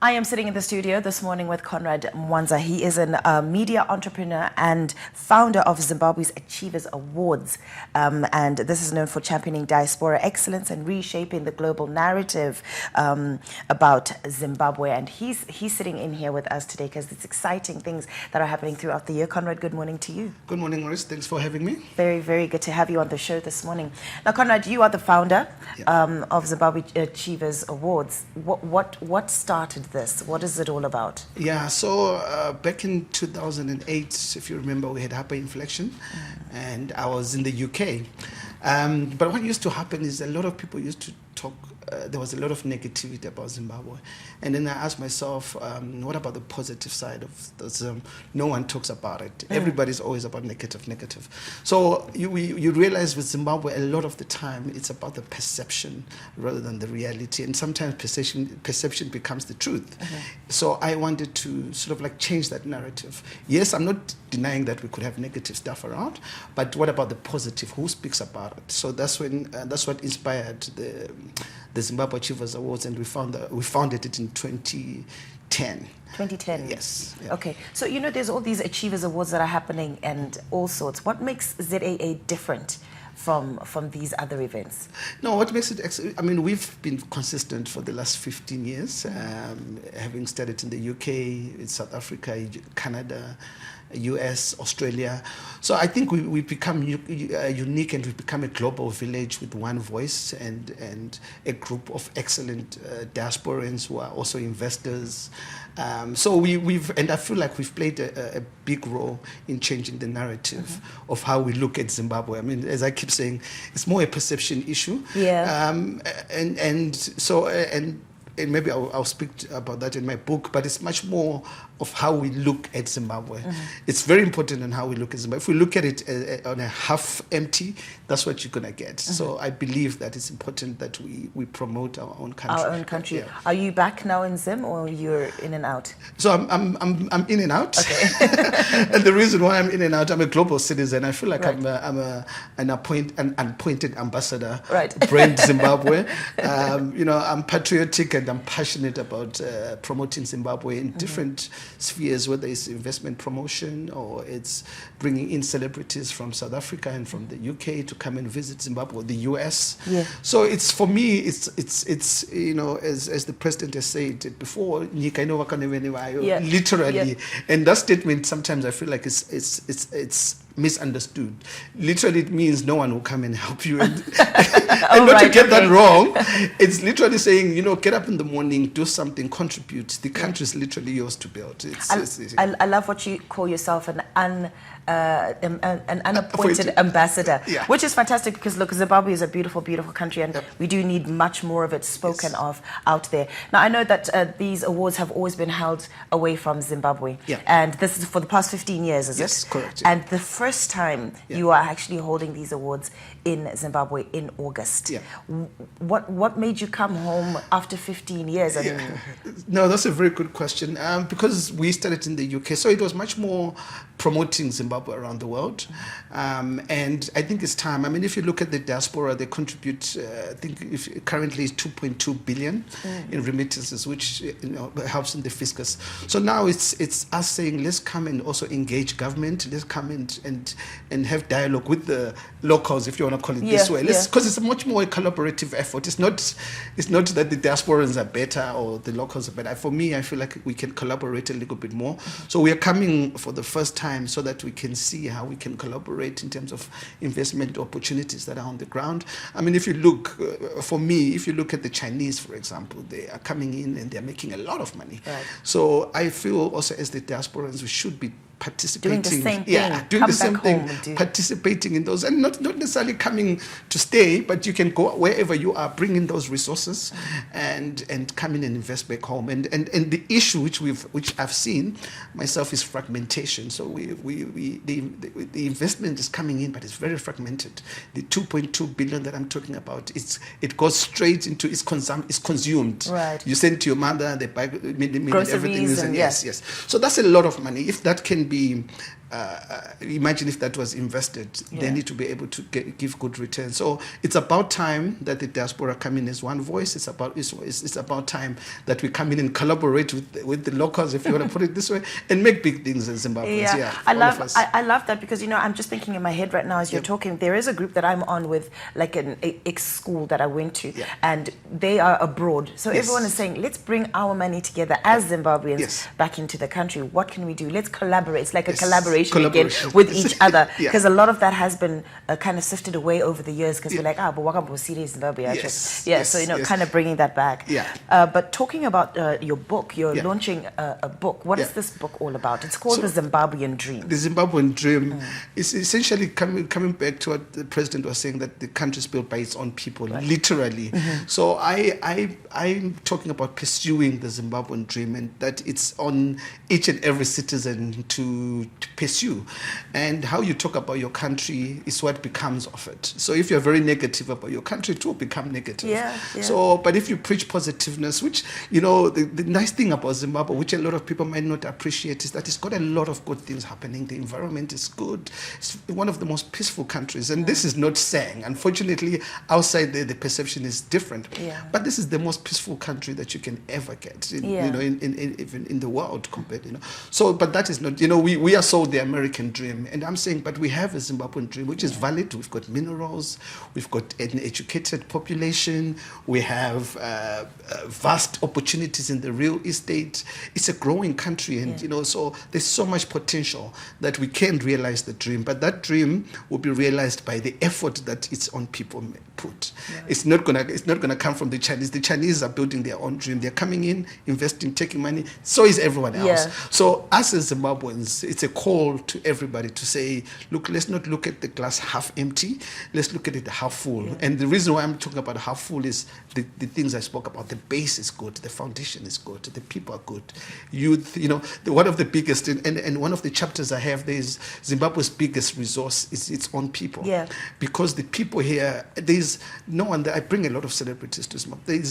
I am sitting in the studio this morning with Conrad Mwanza. He is a media entrepreneur and founder of Zimbabwe's Achievers Awards. And this is known for championing diaspora excellence and reshaping the global narrative about Zimbabwe. And he's sitting in here with us today because it's exciting things that are happening throughout the year. Conrad, good morning to you. Good morning, Marisa. Thanks for having me. Very, very good to have you on the show this morning. Now, Conrad, you are the founder of Zimbabwe Achievers Awards. What started this? What is it all about? Yeah, so back in 2008, if you remember, we had hyperinflation, and I was in the UK. But what used to happen is a lot of people used to talk. There was a lot of negativity about Zimbabwe, and then I asked myself, what about the positive side of this? No one talks about it. Everybody's always about negative. So you realize with Zimbabwe, a lot of the time it's about the perception rather than the reality, and sometimes perception becomes the truth. So I wanted to sort of like change that narrative. Yes, I'm not denying that we could have negative stuff around, but what about the positive? Who speaks about it? So that's what inspired the Zimbabwe Achievers Awards, and we founded it in 2010. 2010. Yes. Yeah. Okay. So, you know, there's all these Achievers Awards that are happening and all sorts. What makes ZAA different from these other events? No, what makes it, I mean, we've been consistent for the last 15 years, having started in the UK, in South Africa, Canada, US, Australia. So I think we become unique, and we've become a global village with one voice and a group of excellent diasporans who are also investors. So and I feel like we've played a big role in changing the narrative of how we look at Zimbabwe. I mean, as I keep saying, it's more a perception issue. Yeah. And maybe I'll speak about that in my book, but it's much more of how we look at Zimbabwe. It's very important in how we look at Zimbabwe. If we look at it on a half empty, that's what you're going to get. So I believe that it's important that we promote our own country. Our own country. Yeah. Are you back now in Zim, or you're in and out? So I'm in and out. Okay. And the reason why I'm in and out, I'm a global citizen. I feel like Right. I'm an appointed ambassador. Right. Brand Zimbabwe. You know, I'm patriotic and I'm passionate about promoting Zimbabwe in different spheres, whether it's investment promotion or it's bringing in celebrities from South Africa and from the UK to come and visit Zimbabwe, or the US. Yeah. So it's, for me, it's you know, as the president has said before, Yeah. literally. Yeah. And that statement, sometimes I feel like it's misunderstood. Literally, it means no one will come and help you. And, and not to get that wrong, it's literally saying, you know, get up in the morning, do something, contribute. The country is literally yours to build. I love what you call yourself, an unappointed ambassador, which is fantastic because, look, Zimbabwe is a beautiful, beautiful country, and we do need much more of it spoken of out there. Now, I know that these awards have always been held away from Zimbabwe, and this is for the past 15 years, is it? Yes, correct. Yeah. And the first time you are actually holding these awards in Zimbabwe in August. Yeah. What made you come home after 15 years? I mean, no, that's a very good question. Because we started in the UK, so it was much more promoting Zimbabwe around the world. And I think it's time. I mean, if you look at the diaspora, they contribute, I think currently is 2.2 billion in remittances, which, you know, helps in the fiscus. So now it's us saying, let's come and also engage government. Let's come and have dialogue with the locals, if you want to call it this way. Because it's a much more collaborative effort. It's not that the diasporans are better or the locals are better. For me, I feel like we can collaborate a little bit more. So we are coming for the first time so that we can see how we can collaborate in terms of investment opportunities that are on the ground. I mean, if you look, for me, if you look at the Chinese, for example, they are coming in and they're making a lot of money. Right. So I feel also as the diasporans, we should be participating, doing the same thing, doing the same thing, participating in those, and not necessarily coming to stay, but you can go wherever you are, bring in those resources, and come in and invest back home. And the issue which I've seen myself is fragmentation. So the investment is coming in, but it's very fragmented. The 2.2 billion that I'm talking about, it goes straight into it's consumed. Right. You send to your mother, they buy groceries, everything. Yes. So that's a lot of money. If that can can be. Imagine if that was invested, they need to be able to give good returns. So it's about time that the diaspora come in as one voice. It's about time that we come in and collaborate with the locals, if you want to put it this way, and make big things in Zimbabwe. I love that, because I'm just thinking in my head right now as you're talking. There is a group that I'm on with, like an ex school that I went to, and they are abroad. So everyone is saying, let's bring our money together as Zimbabweans back into the country. What can we do? Let's collaborate. It's like a collaboration again with each other, because a lot of that has been kind of sifted away over the years, because we're like, but Wakabo City, Zimbabwe. So kind of bringing that back. But talking about your book, you're launching a book. What is this book all about? It's called The Zimbabwean Dream. The Zimbabwean Dream is essentially coming back to what the president was saying, that the country is built by its own people, literally. So I'm talking about pursuing the Zimbabwean dream, and that it's on each and every citizen to pursue. And how you talk about your country is what becomes of it. So if you're very negative about your country, it will become negative. So, but if you preach positiveness, which, the nice thing about Zimbabwe, which a lot of people might not appreciate, is that it's got a lot of good things happening. The environment is good. It's one of the most peaceful countries. And this is not saying, unfortunately, outside there, the perception is different. But this is the most peaceful country that you can ever get, even in the world compared, So, but that is not, we are sold the American dream. And I'm saying, but we have a Zimbabwean dream, which is valid. We've got minerals. We've got an educated population. We have vast opportunities in the real estate. It's a growing country. And, so there's so much potential that we can realize the dream. But that dream will be realized by the effort that its own people put. It's not gonna come from the Chinese. The Chinese are building their own dream. They're coming in, investing, taking money. So is everyone else. So us as Zimbabweans, it's a call to everybody to say, look, let's not look at the glass half empty. Let's look at it half full. And the reason why I'm talking about half full is the things I spoke about. The base is good. The foundation is good. The people are good. Youth, one of the biggest, and one of the chapters I have there is Zimbabwe's biggest resource is its own people. Because the people here, there's no one that I bring a lot of celebrities to Zimbabwe.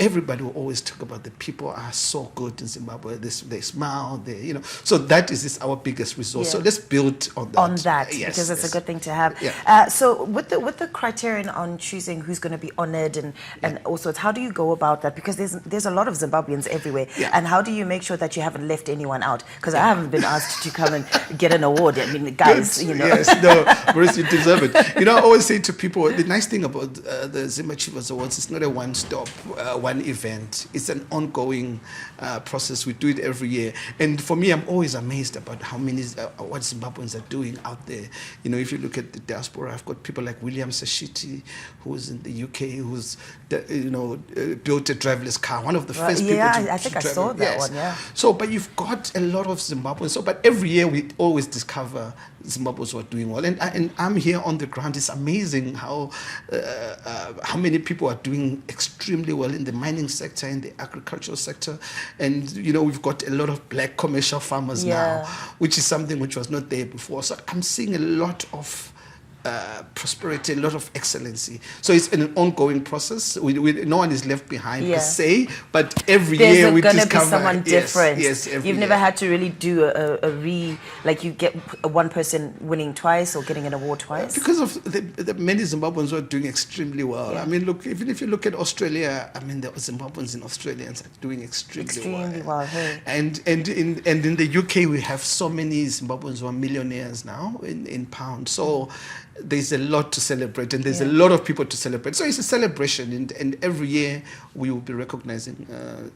Everybody will always talk about the people are so good in Zimbabwe. They smile, so that is our biggest resource. So let's build on that. Because it's a good thing to have. So with the criterion on choosing who's going to be honored and also how do you go about that? Because there's a lot of Zimbabweans everywhere. And how do you make sure that you haven't left anyone out? Because I haven't been asked to come and get an award. I mean, guys, Yes, no, Marisa, you deserve it. I always say to people, the nice thing about the Zim Achievers Awards, it's not a one-stop, one event. It's an ongoing process. We do it every year. And for me, I'm always amazed about how many, what Zimbabweans are doing out there. If you look at the diaspora, I've got people like William Sashiti, who's in the UK, who's, built a driverless car. One of the first people to I think I saw that one, So, but you've got a lot of Zimbabweans. So, but every year we always discover Zimbabweans who are doing well. And I'm here on the ground. It's amazing how many people are doing extremely well in the mining sector, in the agricultural sector. And, we've got a lot of black commercial farmers now, which is something which was not there before. So I'm seeing a lot of prosperity, a lot of excellency. So it's an ongoing process. No one is left behind per se, but every year we discover. There's going to be someone different. Yes, You've never had to really do like you get one person winning twice or getting an award twice? Because of the many Zimbabweans who are doing extremely well. I mean, look, even if you look at Australia, I mean, the Zimbabweans in Australia are doing extremely well. Hey. And in the UK, we have so many Zimbabweans who are millionaires now in pounds. So there's a lot to celebrate, and there's a lot of people to celebrate. So it's a celebration, and every year we will be recognizing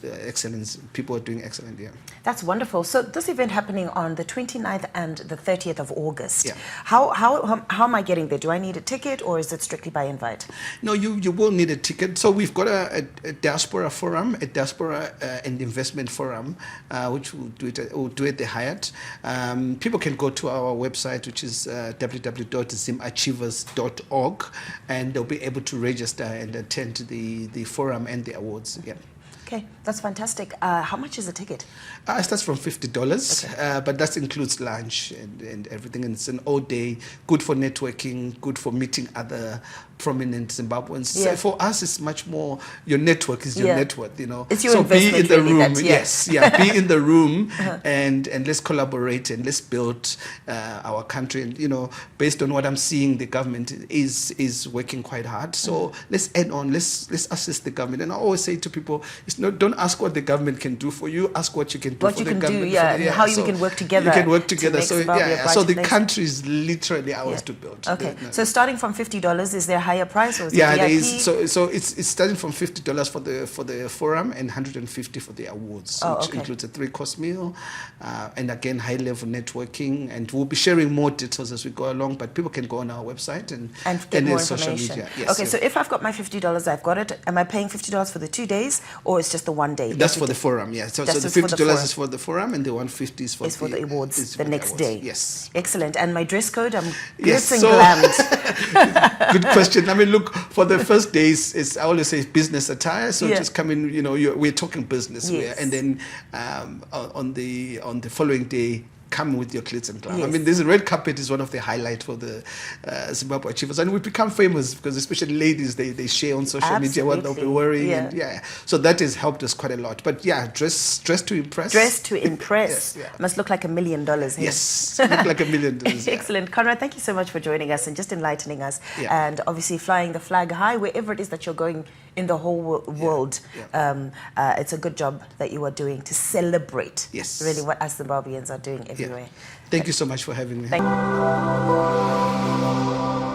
excellence. People are doing excellent, That's wonderful. So this event happening on the 29th and the 30th of August. How am I getting there? Do I need a ticket, or is it strictly by invite? No, you will need a ticket. So we've got a diaspora forum, a diaspora and investment forum, which we'll do at the Hyatt. People can go to our website, which is www.zimachievers.org, and they'll be able to register and attend the forum and the awards. Okay, that's fantastic. How much is a ticket? It starts from $50, but that includes lunch and everything. And it's an all day, good for networking, good for meeting other prominent Zimbabweans. Yeah. So for us, it's much more, your network is your net worth, you know. It's your so be investment in the really, room. that's, Yes, yeah, be in the room and let's collaborate and let's build our country. And, you know, based on what I'm seeing, the government is working quite hard. So let's add on, let's assist the government. And I always say to people, don't ask what the government can do for you, ask what you can do what for you the can government. do, yeah, and how you can work together. You can work together. So so the place. country is literally ours to build. Okay, so starting from $50, is there a higher price or is it there VIP? is. So it's starting from $50 for the forum and $150 for the awards, which includes a 3-course meal, and again high level networking. And we'll be sharing more details as we go along. But people can go on our website and get more social information. media. Yes, okay, so if I've got my $50, I've got it. Am I paying $50 for the 2 days, or it's just the 1 day? That's for the forum, yeah. So the $50 is for the forum, and the $150 is for the awards the next day. Yes. Excellent. And my dress code, I'm yes, glitz and glammed. Good question. I mean, look, for the first days, I always say business attire. So just come in, you know, we're talking business, and then on the following day, come with your glitz and glam. I mean, this red carpet is one of the highlights for the Zimbabwe Achievers, and we become famous because especially ladies, they share on social media what they'll be wearing, and so that has helped us quite a lot. But dress to impress. Dress to impress. Must look like $1 million. Hey? Yes, look like $1 million. Excellent, Conrad. Thank you so much for joining us and just enlightening us, and obviously flying the flag high wherever it is that you're going in the whole world. It's a good job that you are doing to celebrate really what us Zimbabweans are doing everywhere. Thank you so much for having me. Thank you.